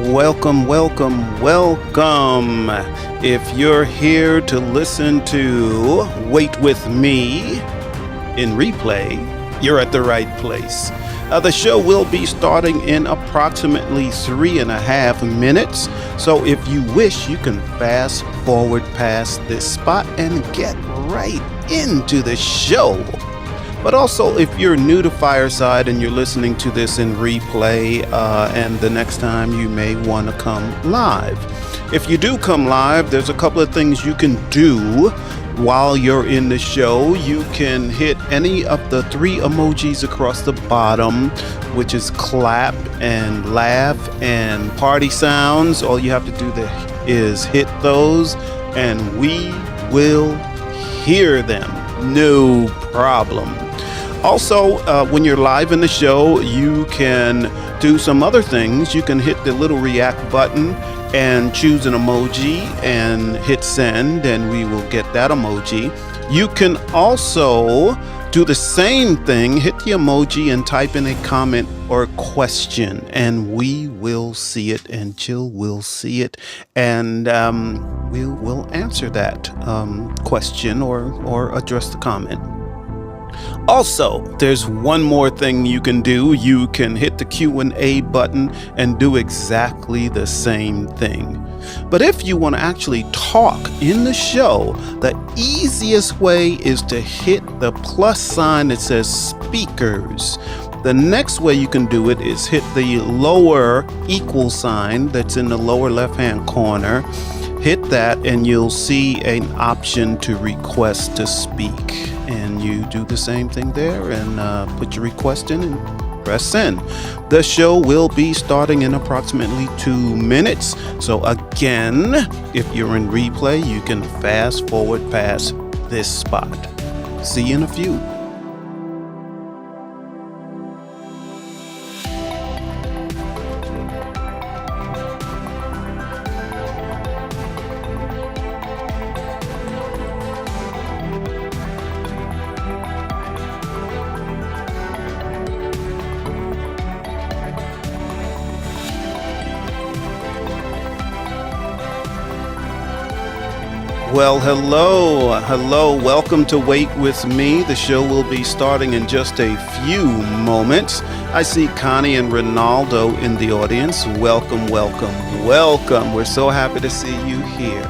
welcome, welcome, welcome. If you're here to listen to Wait With Me in replay, you're at the right place. The show will be starting in approximately 3.5 minutes. So if you wish, you can fast forward past this spot and get right into the show. But also, if you're new to Fireside and you're listening to this in replay, and the next time you may want to come live. If you do come live, there's a couple of things you can do while you're in the show. You can hit any of the 3 emojis across the bottom, which is clap and laugh and party sounds. All you have to do is hit those and we will hear them. No problem. Also, when you're live in the show, you can do some other things. You can hit the little react button and choose an emoji and hit send, and we will get that emoji. You can also do the same thing, hit the emoji and type in a comment or question, and we will see it, and Jill will see it, and we'll answer that question or address the comment. Also, there's one more thing you can do. You can hit the Q&A button and do exactly the same thing. But if you want to actually talk in the show, the easiest way is to hit the plus sign that says speakers. The next way you can do it is hit the lower equal sign that's in the lower left-hand corner. Hit that and you'll see an option to request to speak. And you do the same thing there and put your request in and press send. The show will be starting in approximately 2 minutes. So again, if you're in replay, you can fast forward past this spot. See you in a few. Well, hello, welcome to Wait With Me. The show will be starting in just a few moments. I see Connie and Ronaldo in the audience. Welcome. We're so happy to see you here.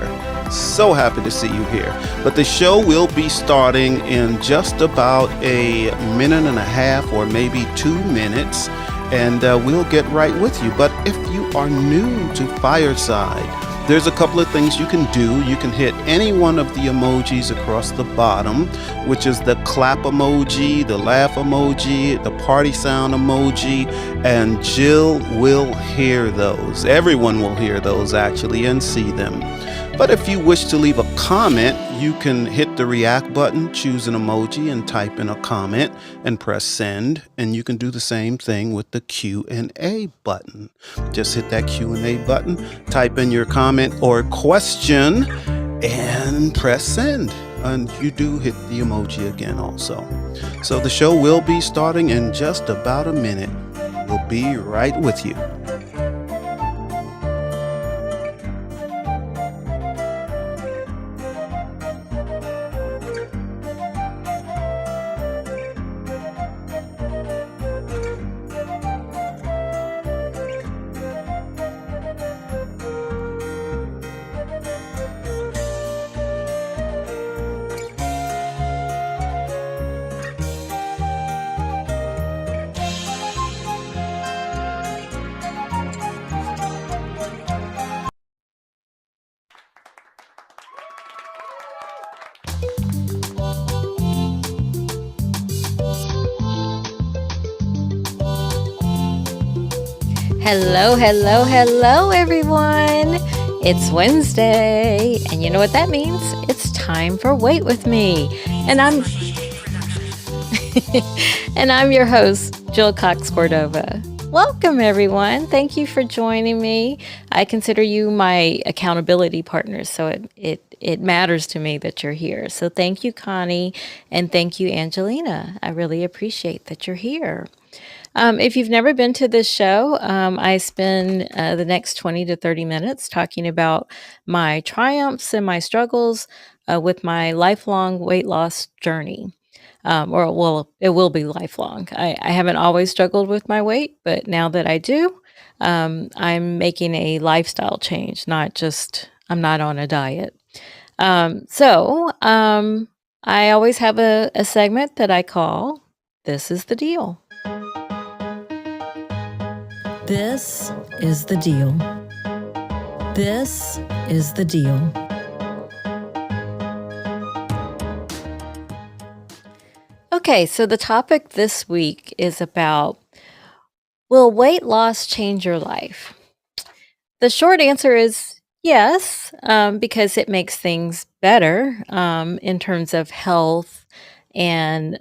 But the show will be starting in just about a minute and a half or maybe 2 minutes, and we'll get right with you. But if you are new to Fireside, there's a couple of things you can do. You can hit any one of the emojis across the bottom, which is the clap emoji, the laugh emoji, the party sound emoji, and Jill will hear those. Everyone will hear those actually and see them. But if you wish to leave a comment, you can hit the react button, choose an emoji and type in a comment and press send. And you can do the same thing with the Q&A button. Just hit that Q&A button, type in your comment or question and press send. And you do hit the emoji again also. So the show will be starting in just about a minute. We'll be right with you. Hello, everyone. It's Wednesday, and you know what that means? It's time for Wait With Me. And I'm your host, Jill Cox Cordova. Welcome, everyone. Thank you for joining me. I consider you my accountability partner, so it matters to me that you're here. So thank you, Connie, and thank you, Angelina. I really appreciate that you're here. If you've never been to this show, I spend the next 20 to 30 minutes talking about my triumphs and my struggles with my lifelong weight loss journey. Or, well, it will be lifelong. I haven't always struggled with my weight, but now that I do, I'm making a lifestyle change, I'm not on a diet. I always have a segment that I call This is the Deal. This is the deal. This is the deal. Okay, so the topic this week is about, will weight loss change your life? The short answer is yes, because it makes things better in terms of health and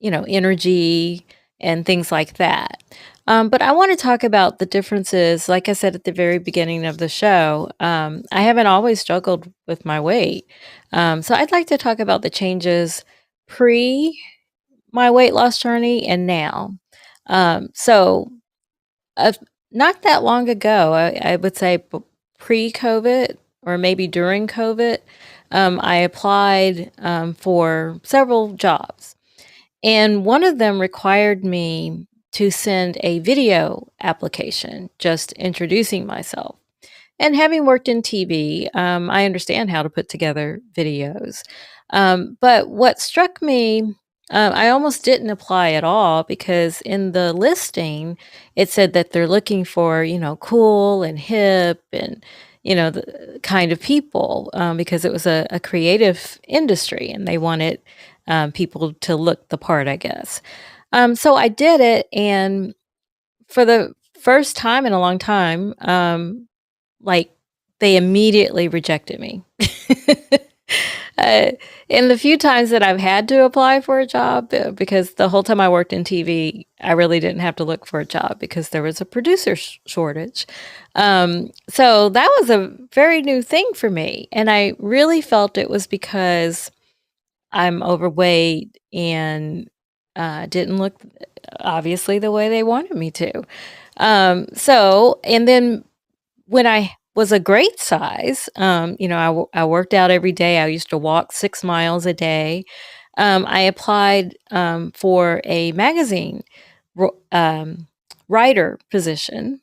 energy and things like that. But I want to talk about the differences. Like I said at the very beginning of the show, I haven't always struggled with my weight. So I'd like to talk about the changes pre my weight loss journey and now. So, not that long ago, I would say pre COVID or maybe during COVID, I applied for several jobs. And one of them required me to send a video application just introducing myself. And having worked in TV, I understand how to put together videos. But what struck me, I almost didn't apply at all because in the listing, it said that they're looking for, cool and hip and, the kind of people because it was a creative industry and they wanted people to look the part, I guess. So I did it. And for the first time in a long time, like they immediately rejected me. uh, and the few times that I've had to apply for a job, because the whole time I worked in TV, I really didn't have to look for a job because there was a producer shortage. So that was a very new thing for me. And I really felt it was because I'm overweight and didn't look obviously the way they wanted me to. And then when I was a great size, I worked out every day. I used to walk 6 miles a day. I applied for a magazine writer position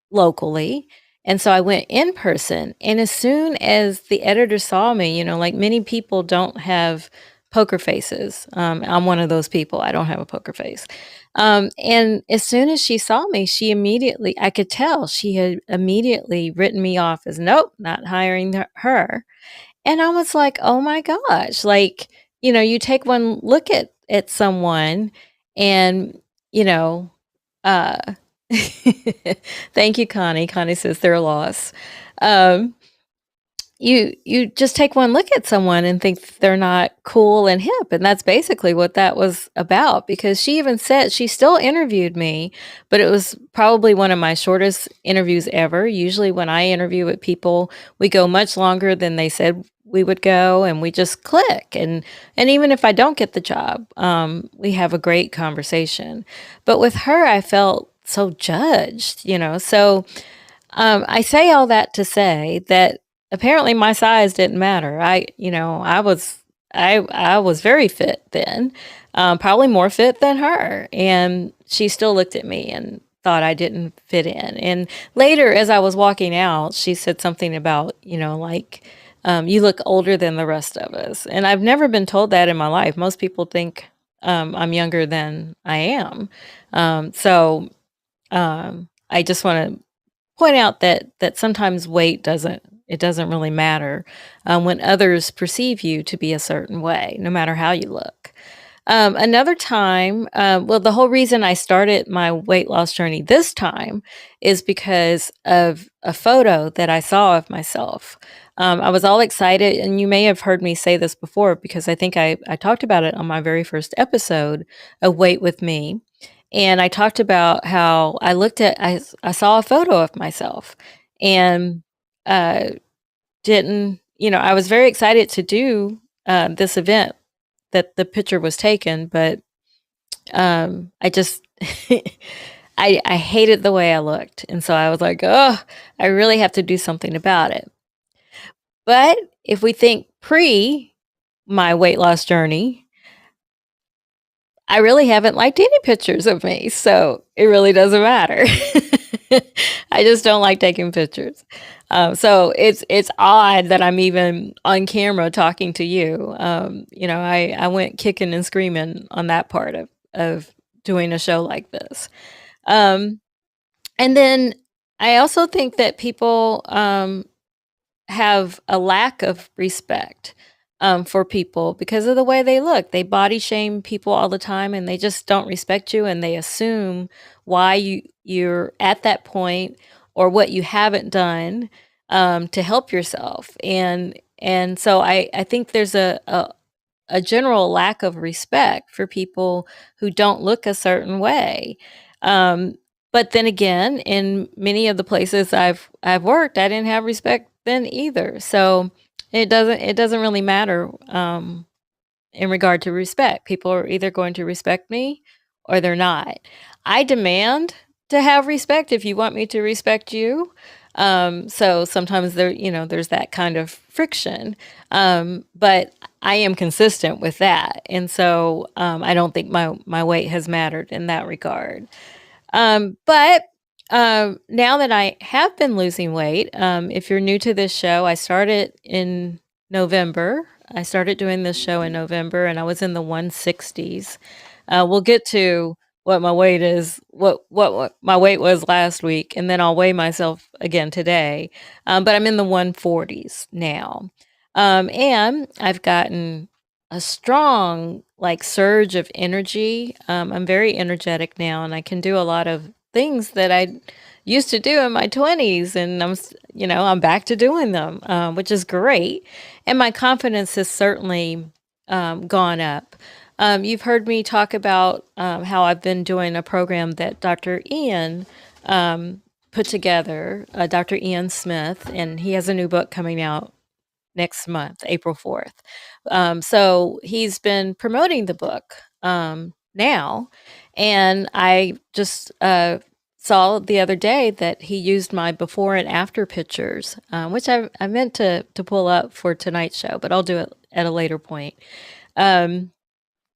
locally. And so I went in person. And as soon as the editor saw me, like many people don't have poker faces. I'm one of those people. I don't have a poker face. And as soon as she saw me, I could tell she had immediately written me off as, nope, not hiring her. And I was like, oh my gosh, like, you take one look at someone and, uh, thank you, Connie. Connie says they're a loss. You just take one look at someone and think they're not cool and hip, and that's basically what that was about, because she even said she still interviewed me, but it was probably one of my shortest interviews ever. Usually when I interview with people, we go much longer than they said we would go, and we just click, and even if I don't get the job, we have a great conversation. But with her, I felt so judged, so I say all that to say that apparently my size didn't matter. I was very fit then, probably more fit than her, and she still looked at me and thought I didn't fit in. And later, as I was walking out, she said something about, you look older than the rest of us. And I've never been told that in my life. Most people think I'm younger than I am. I just want to point out that sometimes weight doesn't really matter when others perceive you to be a certain way, no matter how you look. Another time, the whole reason I started my weight loss journey this time is because of a photo that I saw of myself. I was all excited, and you may have heard me say this before because I think I talked about it on my very first episode of Weight with Me. And I talked about how I saw a photo of myself and I was very excited to do this event that the picture was taken, but I just I hated the way I looked, and so I was like, oh, I really have to do something about it. But if we think pre my weight loss journey, I really haven't liked any pictures of me, so it really doesn't matter. I just don't like taking pictures. So it's odd that I'm even on camera talking to you. I went kicking and screaming on that part of doing a show like this. Um, and then I also think that people have a lack of respect for people because of the way they look. They body shame people all the time, and they just don't respect you, and they assume why you're at that point or what you haven't done to help yourself. And so I think there's a general lack of respect for people who don't look a certain way. But then again, in many of the places I've worked, I didn't have respect then either. So it doesn't really matter in regard to respect. People are either going to respect me or they're not. I demand to have respect if you want me to respect you. So sometimes there's that kind of friction. But I am consistent with that. And so I don't think my weight has mattered in that regard. But now that I have been losing weight, if you're new to this show, I started in November. I started doing this show in November, and I was in the 160s. We'll get to what my weight is, what my weight was last week, and then I'll weigh myself again today. But I'm in the 140s now. And I've gotten a strong surge of energy. I'm very energetic now, and I can do a lot of things that I used to do in my 20s, and I'm back to doing them, which is great. And my confidence has certainly gone up. You've heard me talk about how I've been doing a program that Dr. Ian put together, Dr. Ian Smith, and he has a new book coming out next month, April 4th. So he's been promoting the book now, and I just saw the other day that he used my before and after pictures, which I meant to pull up for tonight's show, but I'll do it at a later point.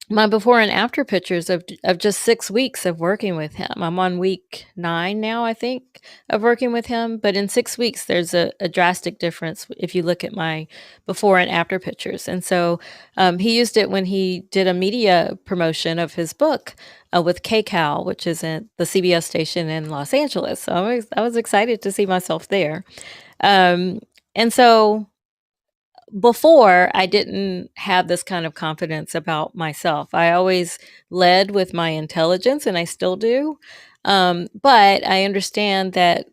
My before and after pictures of just 6 weeks of working with him. I'm on week 9 now, I think, of working with him. But in 6 weeks, there's a drastic difference if you look at my before and after pictures. And so he used it when he did a media promotion of his book with KCAL, which is the CBS station in Los Angeles. So I was excited to see myself there. And so before, I didn't have this kind of confidence about myself. I always led with my intelligence, and I still do. But I understand that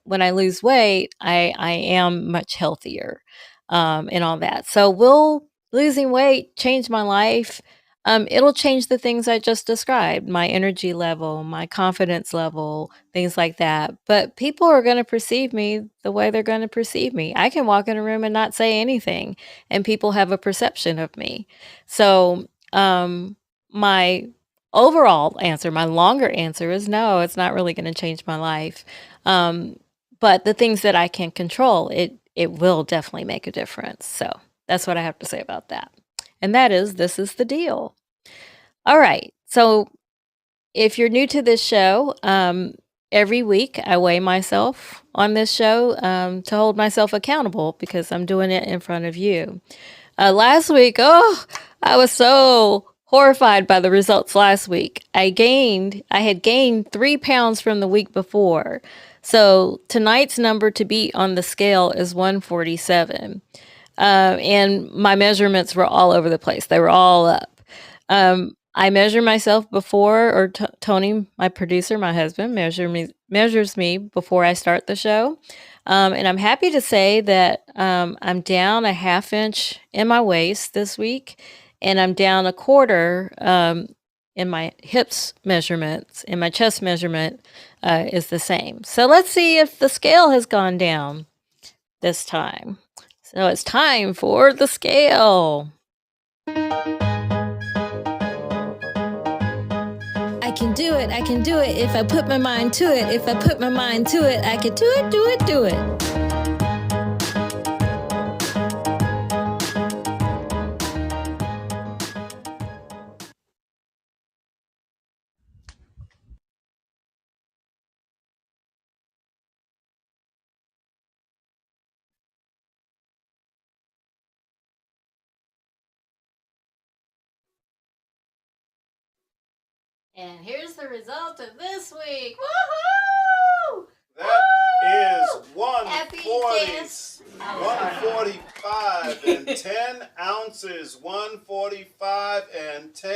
when I lose weight, I am much healthier and all that. So will losing weight change my life? It'll change the things I just described, my energy level, my confidence level, things like that. But people are going to perceive me the way they're going to perceive me. I can walk in a room and not say anything, and people have a perception of me. So my overall answer, my longer answer is no, it's not really going to change my life. But the things that I can control, it will definitely make a difference. So that's what I have to say about that. And this is the deal. All right. So if you're new to this show, every week I weigh myself on this show to hold myself accountable because I'm doing it in front of you. Last week, I was so horrified by the results last week. I had gained 3 pounds from the week before. So tonight's number to beat on the scale is 147. And my measurements were all over the place. They were all up. I measure myself before, or Tony, my producer, my husband, measures me before I start the show. And I'm happy to say that I'm down a 1/2 inch in my waist this week, and I'm down 1/4 in my hips measurements, and my chest measurement is the same. So let's see if the scale has gone down this time. So it's time for the scale. do it, I can do it. If I put my mind to it, if I put my mind to it, I can do it, do it, do it. And here's the result of this week. Woohoo! That is Happy 140, dance. 145 and 10 ounces. 145 and 10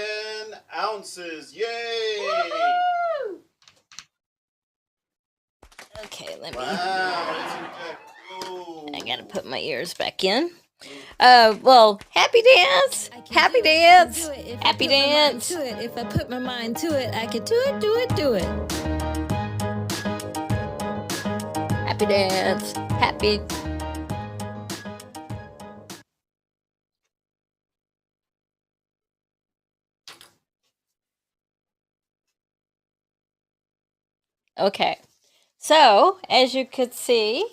ounces. Yay! Woohoo! Okay, let me. Wow, isn't that cool? I gotta put my ears back in. Well, happy dance! Happy dance! Happy dance! If I put my mind to it, I can do it, do it, do it. Happy dance! Happy. Okay, so as you could see,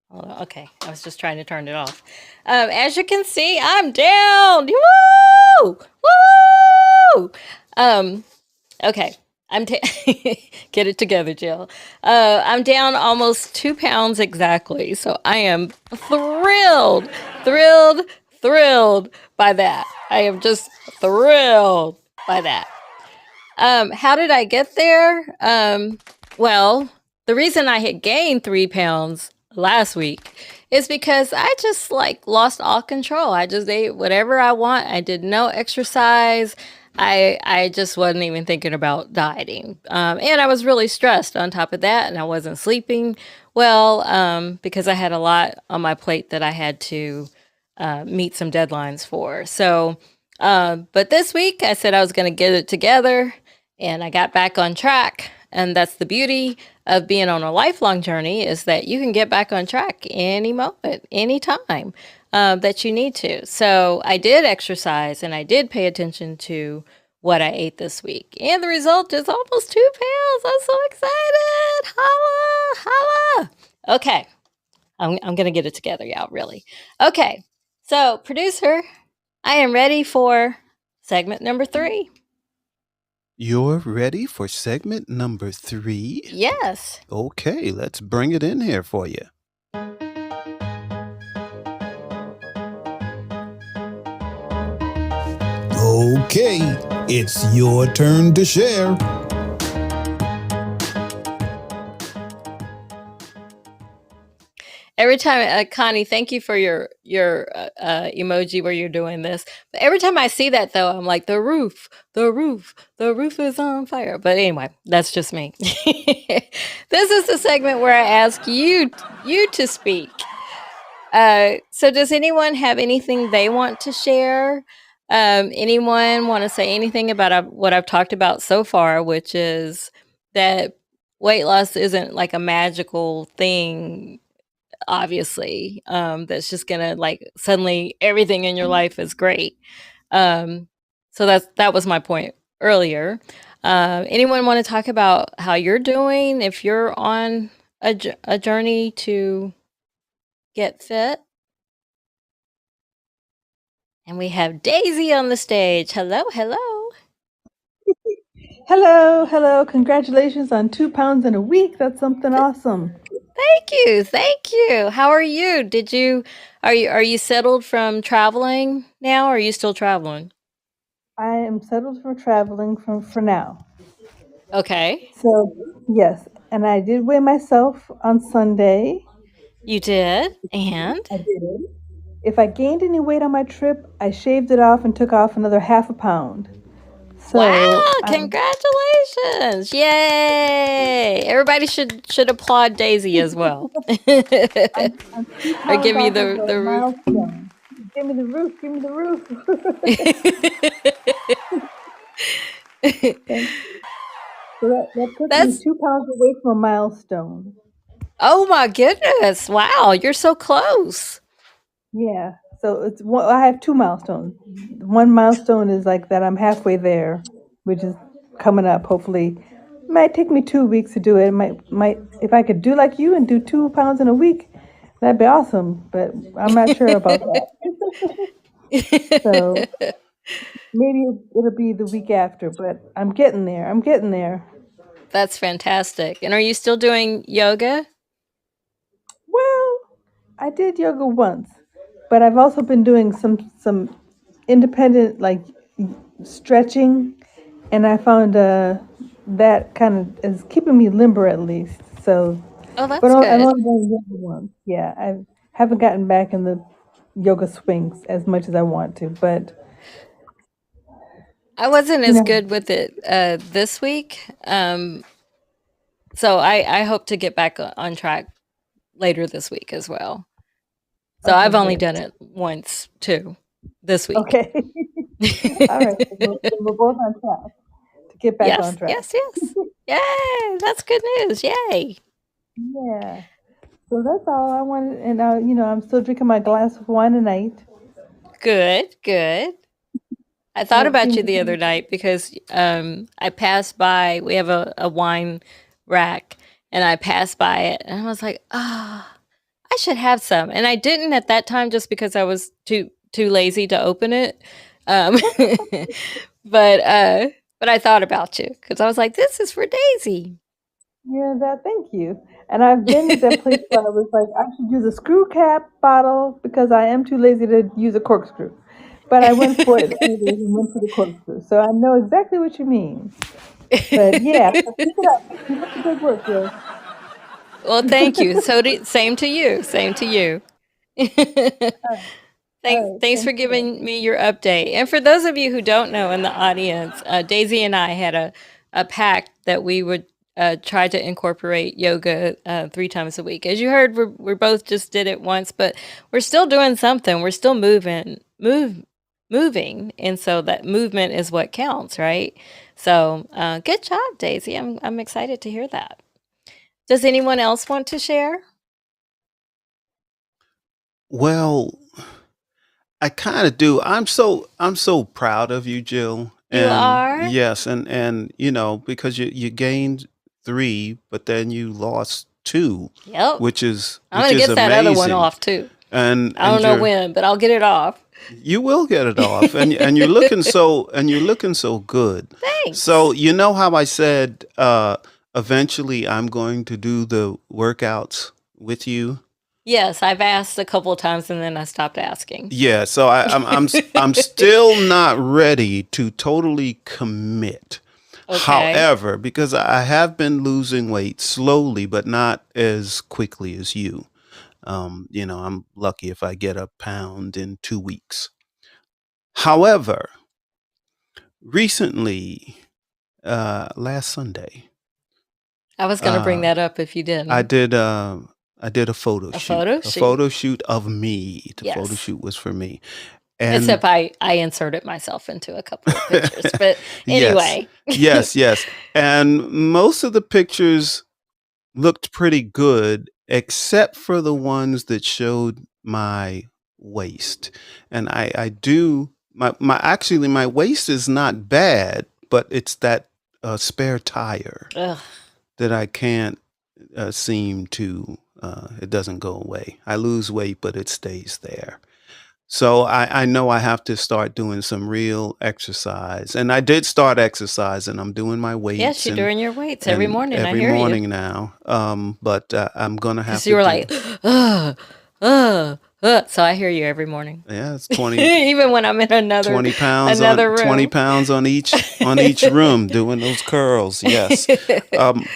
hold on, okay, I was just trying to turn it off. As you can see, I'm down. Woo! Woo! Okay, get it together, Jill. I'm down almost 2 pounds exactly, so I am thrilled by that. I am just thrilled by that. How did I get there? Well, the reason I had gained 3 pounds last week is because I just lost all control. I just ate whatever I want. I did no exercise. I just wasn't even thinking about dieting. And I was really stressed on top of that, and I wasn't sleeping well because I had a lot on my plate that I had to meet some deadlines for. So, but this week I said I was going to get it together, and I got back on track. And that's the beauty of being on a lifelong journey, is that you can get back on track any moment, any time that you need to. So I did exercise, and I did pay attention to what I ate this week. And the result is almost 2 pounds. I'm so excited. Holla, holla. Okay. I'm going to get it together, y'all, really. Okay. So, producer, I am ready for segment number 3. You're ready for segment number 3? Yes. Okay, let's bring it in here for you. Okay, it's your turn to share. Every time, Connie, thank you for your emoji where you're doing this. But every time I see that, though, I'm like, the roof is on fire. But anyway, that's just me. This is the segment where I ask you to speak. So does anyone have anything they want to share? Anyone want to say anything about what I've talked about so far, which is that weight loss isn't like a magical thing, obviously, that's just gonna suddenly everything in your life is great. So that was my point earlier. Anyone want to talk about how you're doing if you're on a journey to get fit? And we have Daisy on the stage. Hello. Hello. Congratulations on 2 pounds in a week. That's something awesome. Thank you. How are you? Are you settled from traveling now, or are you still traveling? I am settled for traveling for now. Okay. So, yes, and I did weigh myself on Sunday. You did? And? I did. If I gained any weight on my trip, I shaved it off and took off another half a pound. So, wow, congratulations. Yay. Everybody should applaud Daisy as well. I'm Or give me the roof. milestone. Give me the roof. So that puts me 2 pounds away from a milestone. Oh my goodness. Wow, you're so close. Yeah. So I have two milestones. One milestone is like that I'm halfway there, which is coming up. Hopefully, it might take me 2 weeks to do it. It might if I could do like you and do 2 pounds in a week, that'd be awesome. But I'm not sure about that. So maybe it'll be the week after. But I'm getting there. I'm getting there. That's fantastic. And are you still doing yoga? Well, I did yoga once, but I've also been doing some independent like stretching, and I found that kind of is keeping me limber at least. So, Oh, that's but I've good. only done yoga once. Yeah, I haven't gotten back in the yoga swings as much as I want to, but I wasn't you as know, good with it this week. So I hope to get back on track later this week as well. So okay, I've only good. done it once too this week. Okay, all right. So we're both on track to get back on Yes, track. yes, yes. Yay! That's good news. Yay! Yeah. So that's all I wanted, and I'm still drinking my glass of wine a night. Good, good. I thought And it about seems you to the other be, night because I passed by. We have a wine rack, and I passed by it, and I was like, "Ah, I should have some." And I didn't at that time just because I was too lazy to open it. Um, but I thought about you because I was like, "This is for Daisy." thank you. And I've been at that place where I was like, I should use a screw cap bottle because I am too lazy to use a corkscrew. But I went for it anyways and went for the corkscrew. So I know exactly what you mean. But yeah, so keep it up. Keep up the good work, Jill. Well, thank you. Same to you. Same to you. All right, Thanks for thank you. giving me your update. And for those of you who don't know in the audience, Daisy and I had a pact that we would try to incorporate yoga 3 times a week. As you heard, we're both just did it once, but we're still doing something. We're still moving, and so that movement is what counts, right? So good job, Daisy. I'm excited to hear that. Does anyone else want to share? Well, I kind of do. I'm so proud of you, Jill. You And are? yes, and because you gained 3, but then you lost 2, Yep. which is I'm which gonna is get that other one amazing. off too. And I don't and know you're when, but I'll get it off. you will get it off, and you're looking so good. So Thanks. you know how I said eventually I'm going to do the workouts with you. Yes, I've asked a couple of times and then I stopped asking. Yeah, so I'm still not ready to totally commit. Okay. However, because I have been losing weight slowly, but not as quickly as you. I'm lucky if I get a pound in 2 weeks. However, recently, last Sunday, I was gonna bring uh, that up if you I didn't. did I did a photo A shoot. photo A shoot. photo shoot of me. The photo Yes. shoot was for me, and Except I inserted myself into a couple of pictures. But yes, anyway. yes. And most of the pictures looked pretty good, except for the ones that showed my waist. And I do my waist is not bad, but it's that spare tire Ugh. that I can't seem to. It doesn't go away. I lose weight, but it stays there. So I know I have to start doing some real exercise. And I did start exercise and I'm doing my Yes, weights you're doing your weights every and morning. I every hear you. morning now. But I'm gonna have Because to you were do, like, ugh, ugh, ugh. So I hear you every morning. yeah, it's 20 Even when I'm in another 20 pounds on another 20 room. pounds on each room doing those curls. Yes. Um,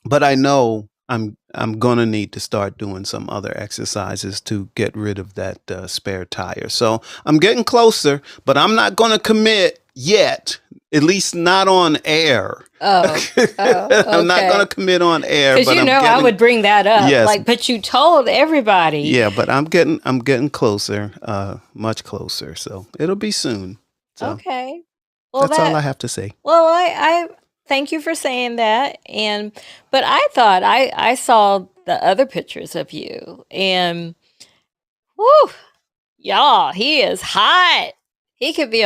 but I know I'm gonna need to start doing some other exercises to get rid of that spare tire. So I'm getting closer, but I'm not gonna commit yet. At least not on air. Oh, I'm not gonna okay. commit on air, Because but you I'm know I getting would bring that up. yes, Like, but you told everybody. yeah, but I'm getting closer, much closer. So it'll be soon. So Okay. Well, that's all I that. have to say. Well, I thank you for saying that. And but I thought I saw the other pictures of you, and whew, Y'all, he is hot. He could be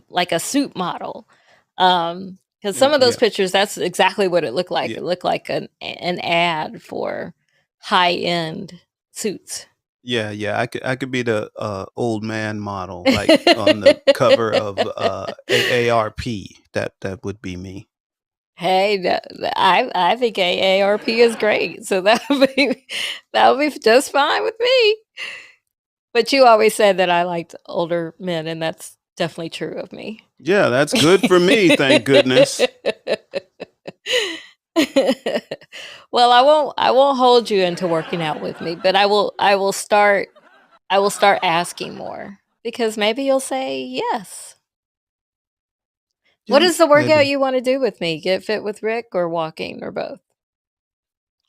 like a suit model. Because some of those Yeah, pictures, that's exactly what it looked like. yeah, It looked like an ad for high end suits. yeah. I could be the old man model, like on the cover of AARP. That would be me. Hey, I think AARP is great, so that would be just fine with me. But you always said that I liked older men, and that's definitely true of me. Yeah, that's good for me. Thank goodness. Well, I won't hold you into working out with me, but I will start asking more because maybe you'll say yes. What Yeah, is the workout maybe. you want to do with me? Get fit with Rick or walking or both?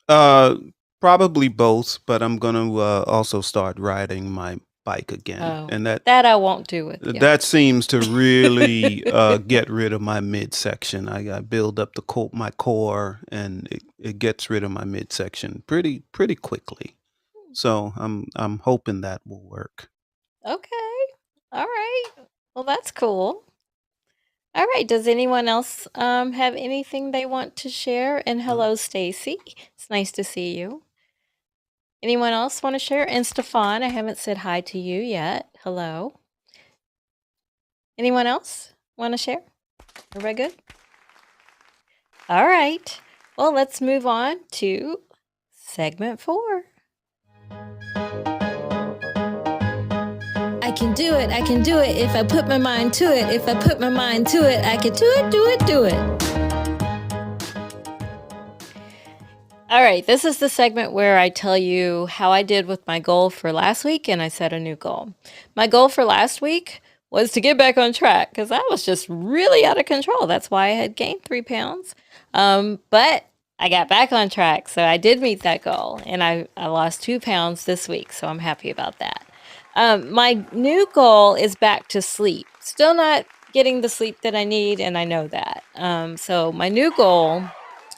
Uh, Probably both, but I'm gonna also start riding my bike again, Oh, and that that I won't do with you. that seems to really get rid of my midsection. I build up my core, and it gets rid of my midsection pretty quickly. So I'm hoping that will work. Okay. All right. Well, that's cool. All right. Does anyone else have anything they want to share? And hello, Stacy. It's nice to see you. Anyone else want to share? And Stefan, I haven't said hi to you yet. Hello. Anyone else want to share? Everybody good? All right. Well, let's move on to segment 4. I can do it. I can do it if I put my mind to it. If I put my mind to it, I can do it, do it, do it. All right. This is the segment where I tell you how I did with my goal for last week and I set a new goal. My goal for last week was to get back on track because I was just really out of control. That's why I had gained 3 pounds. But I got back on track. So I did meet that goal and I lost 2 pounds this week. So I'm happy about that. My new goal is back to sleep. Still not getting the sleep that I need, and I know that. So my new goal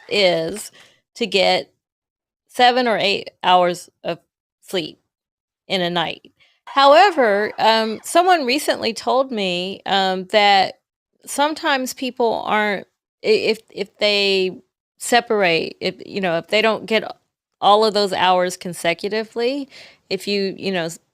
is to get 7 or 8 hours of sleep in a night. However, someone recently told me that sometimes people aren't if they separate if they don't get all of those hours consecutively, if you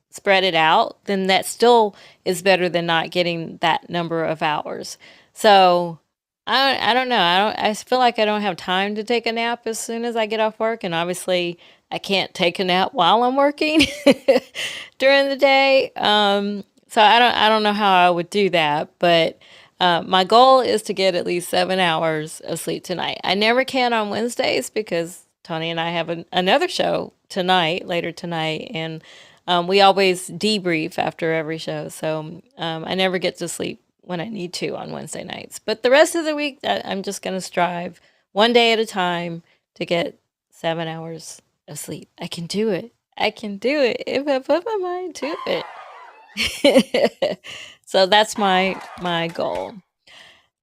spread it out, then that still is better than not getting that number of hours. So I don't know. I feel like I don't have time to take a nap as soon as I get off work, and obviously I can't take a nap while I'm working during the day. So I don't know how I would do that, but my goal is to get at least 7 hours of sleep tonight. I never can on Wednesdays because Tony and I have another show tonight, later tonight, and we always debrief after every show. So I never get to sleep when I need to on Wednesday nights. But the rest of the week, I'm just going to strive one day at a time to get 7 hours of sleep. I can do it. I can do it if I put my mind to it. So that's my goal.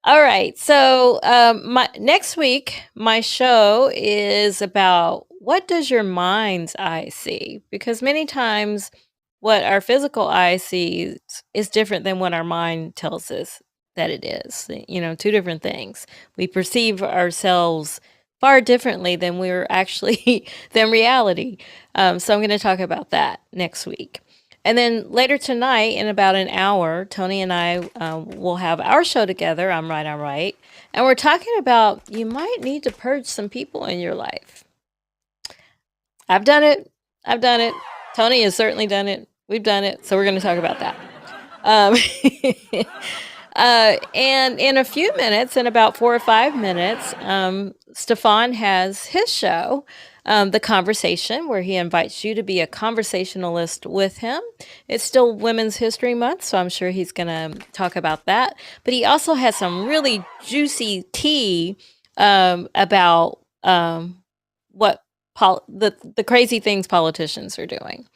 All right. So my next week, my show is about what does your mind's eye see? Because many times what our physical eye sees is different than what our mind tells us that it is. Two different things. We perceive ourselves far differently than we're actually than reality. So I'm going to talk about that next week. And then later tonight, in about an hour, Tony and I will have our show together. I'm right. And we're talking about you might need to purge some people in your life. I've done it. Tony has certainly done it. We've done it. So we're going to talk about that. And in a few minutes, in about 4 or 5 minutes, Stefan has his show, The Conversation, where he invites you to be a conversationalist with him. It's still Women's History Month, so I'm sure he's going to talk about that. But he also has some really juicy tea about what the crazy things politicians are doing.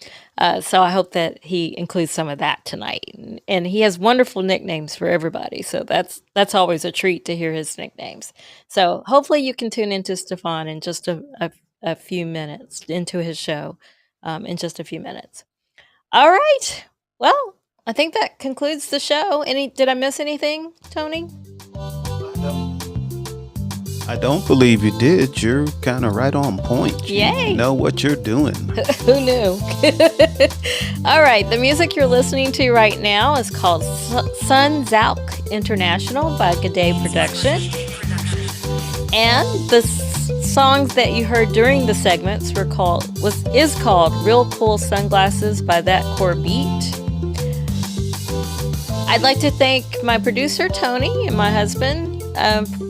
So I hope that he includes some of that tonight. And he has wonderful nicknames for everybody. So that's always a treat to hear his nicknames. So hopefully you can tune into Stefan in just a few minutes, into his show in just a few minutes. All right. Well, I think that concludes the show. Did I miss anything, Tony? I don't believe you did. You're kind of right on point. Yay. You know what you're doing. Who knew? All right. The music you're listening to right now is called Sun Zauk International by G'day Production. And the songs that you heard during the segments is called Real Cool Sunglasses by That Core Beat. I'd like to thank my producer, Tony, and my husband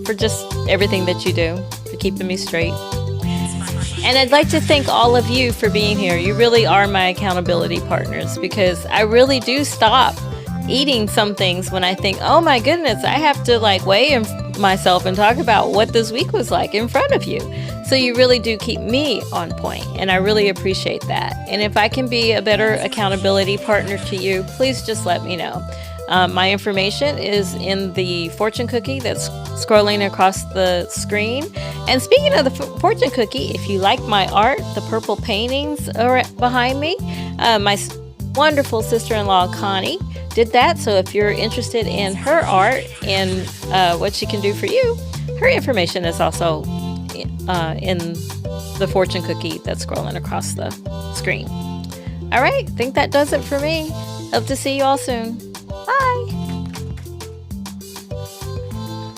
for just everything that you do, for keeping me straight. And I'd like to thank all of you for being here. You really are my accountability partners, because I really do stop eating some things when I think, oh my goodness, I have to weigh myself and talk about what this week was like in front of you. So you really do keep me on point, and I really appreciate that. And if I can be a better accountability partner to you, please just let me know. My information is in the fortune cookie that's scrolling across the screen. And speaking of the fortune cookie, if you like my art, the purple paintings are behind me. My wonderful sister-in-law, Connie, did that. So if you're interested in her art and what she can do for you, her information is also in the fortune cookie that's scrolling across the screen. All right, I think that does it for me. Hope to see you all soon.